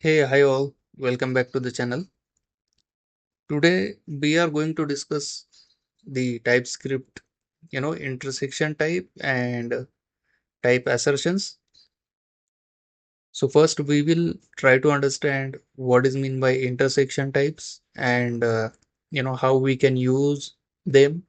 Hey, hi all. Welcome back to the channel. Today we are going to discuss the TypeScript, intersection type and type assertions. So first we will try to understand what is mean by intersection types and how we can use them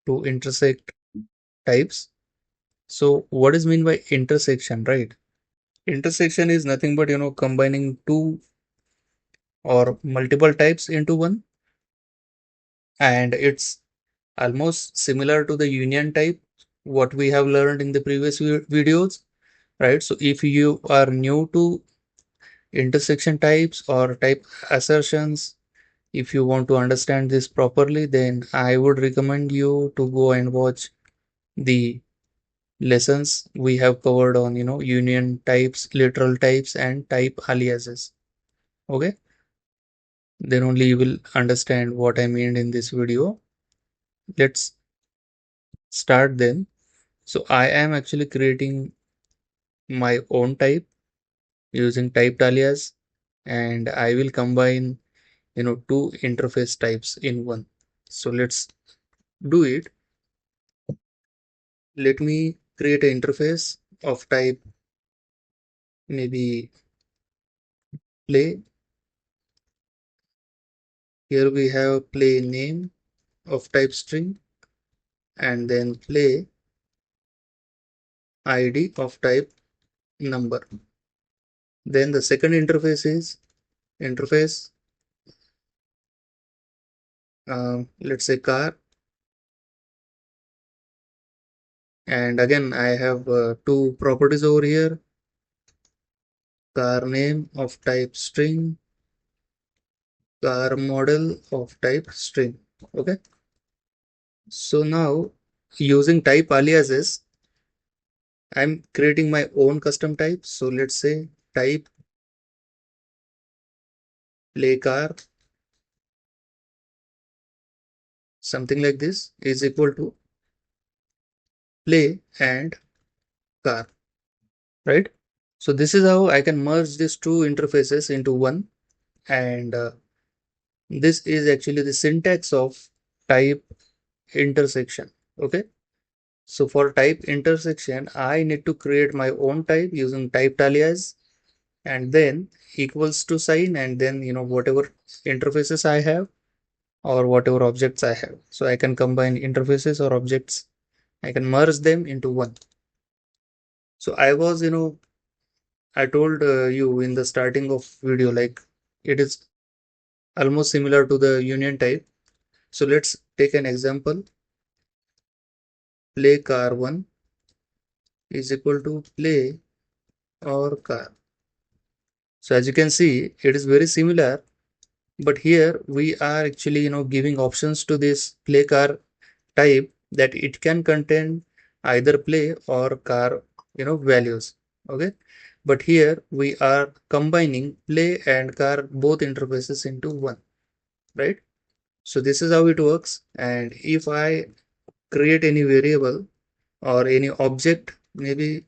to intersect types. So what is mean by intersection, right? Intersection is nothing but combining two or multiple types into one, and it's almost similar to the union type what we have learned in the previous videos, right? So if you are new to intersection types or type assertions, if you want to understand this properly, then I would recommend you to go and watch the lessons we have covered on union types, literal types, and type aliases. Okay, then only you will understand what I mean in this video. Let's start then. So I am actually creating my own type using typed alias, and I will combine two interface types in one. So let's do it. Let me create an interface of type maybe play. Here we have play name of type string and then play id of type number. Then the second interface is interface, let's say car, and again I have two properties over here, car name of type string, car model of type string. Okay, so now using type aliases, I'm creating my own custom type. So let's say type play car, something like this, is equal to play and car, right? So this is how I can merge these two interfaces into one, and this is actually the syntax of type intersection. Okay, so for type intersection, I need to create my own type using typed alias and then equals to sign, and then whatever interfaces I have or whatever objects I have. So I can combine interfaces or objects. I can merge them into one. So I was, I told you in the starting of video, like it is almost similar to the union type. So let's take an example. Play car 1 is equal to play or car. So as you can see, it is very similar, but here we are actually, giving options to this play car type that it can contain either play or car, values. Okay. But here we are combining play and car both interfaces into one, right? So this is how it works. And if I create any variable or any object, maybe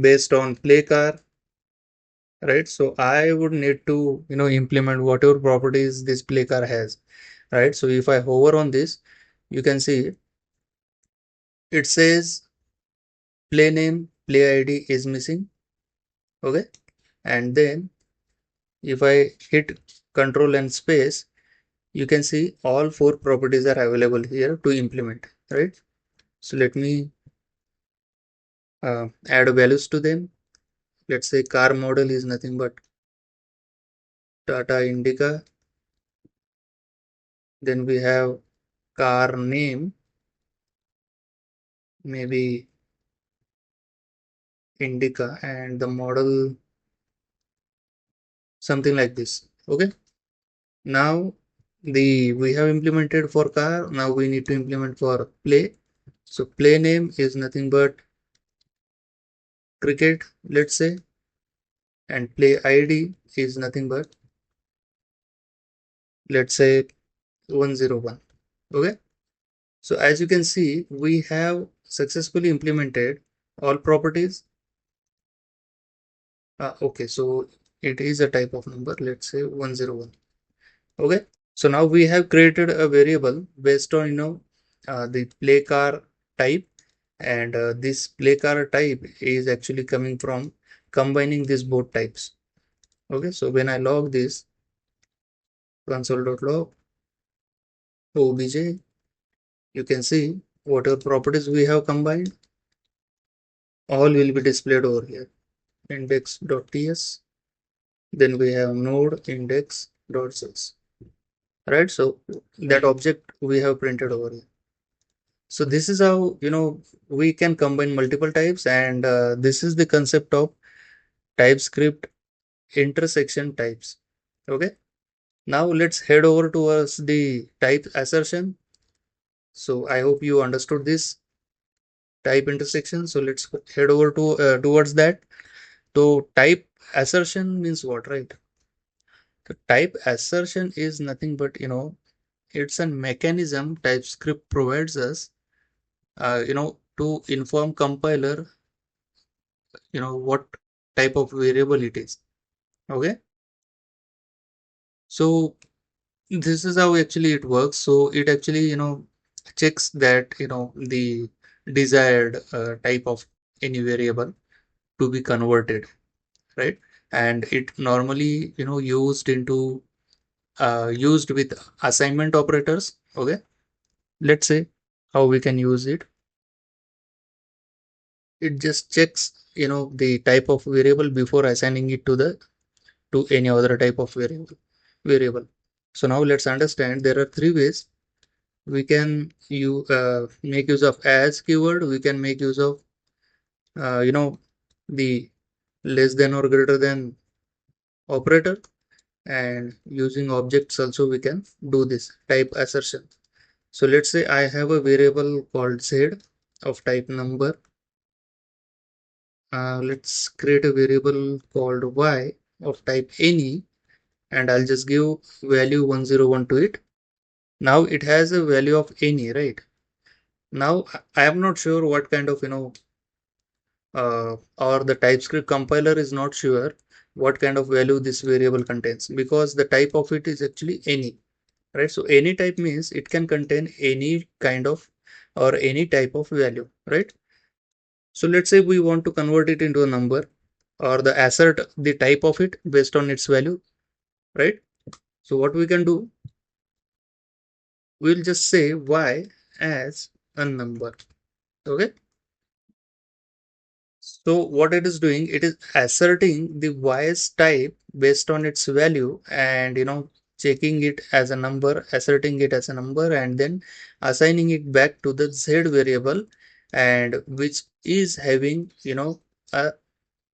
based on play car, right? So I would need to, implement whatever properties this play car has, right? So if I hover on this, you can see it says play name, play ID is missing. Okay. And then if I hit control and space, you can see all four properties are available here to implement, right? So let me add values to them. Let's say car model is nothing but Tata Indica. Then we have car name, maybe Indica, and the model something like this. Okay. Now we have implemented for car. Now we need to implement for play. So play name is nothing but cricket, let's say, and play ID is nothing but, let's say, 101. Okay. So as you can see, we have successfully implemented all properties Okay, so it is a type of number, let's say 101. Okay, so now we have created a variable based on the play car type, and this play car type is actually coming from combining these both types. Okay, so when I log this console.log obj, you can see whatever properties we have combined, all will be displayed over here. Index.ts, then we have node index.sys, right? So that object we have printed over here. So this is how we can combine multiple types, and this is the concept of TypeScript intersection types. Okay, now let's head over towards the type assertion. So I hope you understood this type intersection. So let's head over to towards that. So type assertion means what, right? The type assertion is nothing but it's a mechanism TypeScript provides us to inform compiler what type of variable it is. Okay, so this is how actually it works. So it actually checks that the desired type of any variable to be converted, right? And it normally used with assignment operators. Okay, let's say how we can use it. It just checks the type of variable before assigning it to any other type of variable. So now let's understand there are three ways we can make use of as keyword. We can make use of the less than or greater than operator, and using objects also we can do this type assertion. So let's say I have a variable called z of type number. Let's create a variable called y of type any, and I'll just give value 101 to it. Now it has a value of any, right? Now I am not sure what kind of or the TypeScript compiler is not sure what kind of value this variable contains, because the type of it is actually any, right? So any type means it can contain any kind of or any type of value, right? So let's say we want to convert it into a number, or the assert the type of it based on its value, right? So what we can do, we'll just say y as a number. Okay, so what it is doing, it is asserting the y's type based on its value, and checking it as a number, asserting it as a number, and then assigning it back to the z variable, and which is having a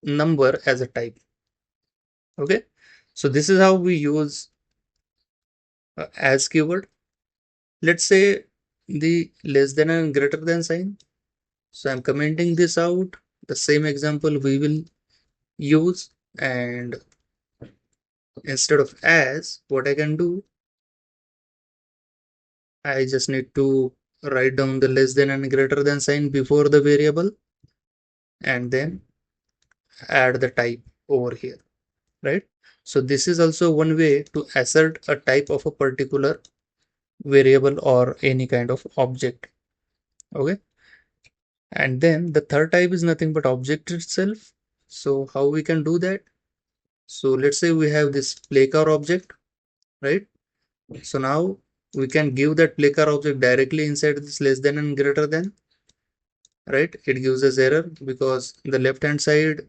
number as a type. Okay, so this is how we use as keyword. Let's say the less than and greater than sign. So I'm commenting this out. The same example we will use, and instead of as, what I can do, I just need to write down the less than and greater than sign before the variable, and then add the type over here, right? So this is also one way to assert a type of a particular variable or any kind of object. Okay, and then the third type is nothing but object itself. So how we can do that? So let's say we have this play car object, right? So now we can give that play car object directly inside this less than and greater than, right? It gives us error because the left hand side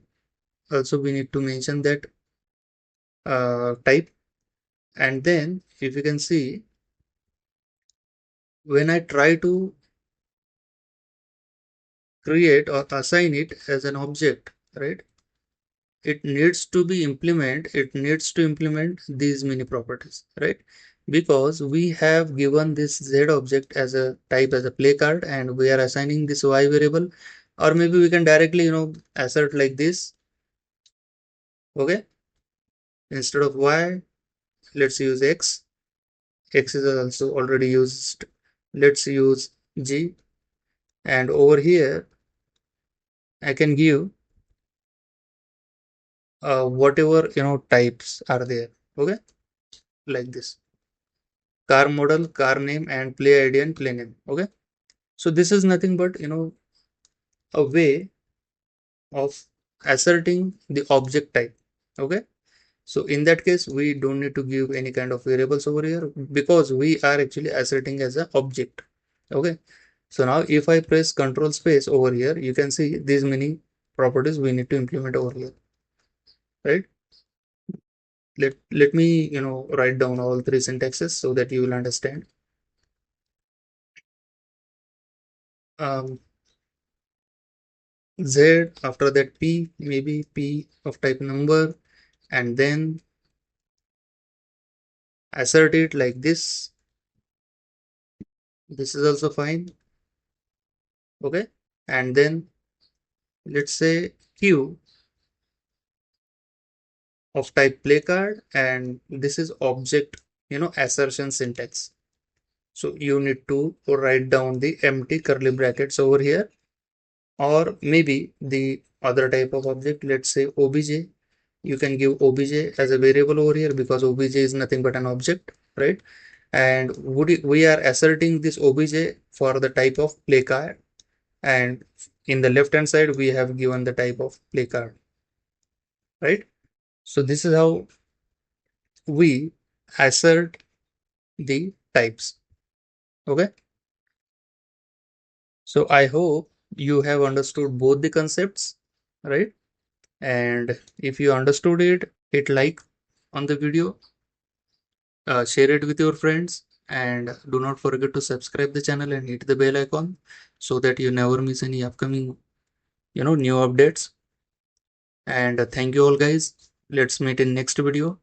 also we need to mention that type. And then if you can see, when I try to create or assign it as an object, right, it needs to implement these many properties, right? Because we have given this z object as a type as a play card, and we are assigning this y variable, or maybe we can directly assert like this. Okay, instead of y, let's use x is also already used, let's use g, and over here I can give whatever types are there. Okay, like this: car model, car name, and play id and play name. Okay, so this is nothing but a way of asserting the object type. Okay, so in that case we don't need to give any kind of variables over here because we are actually asserting as an object. Okay, so now if I press control space over here, you can see these many properties we need to implement over here, right? Let me write down all three syntaxes so that you will understand. um, Z, after that P, maybe P of type number, and then assert it like this. This is also fine. Okay, and then let's say Q of type play card, and this is object assertion syntax. So you need to write down the empty curly brackets over here, or maybe the other type of object, let's say obj. You can give obj as a variable over here because obj is nothing but an object, right? And we are asserting this obj for the type of play card, and in the left hand side we have given the type of play card, right? So this is how we assert the types. Okay, so I hope you have understood both the concepts, right? And if you understood it, hit like on the video, share it with your friends, and do not forget to subscribe the channel and hit the bell icon so that you never miss any upcoming new updates. And thank you all guys. Let's meet in next video.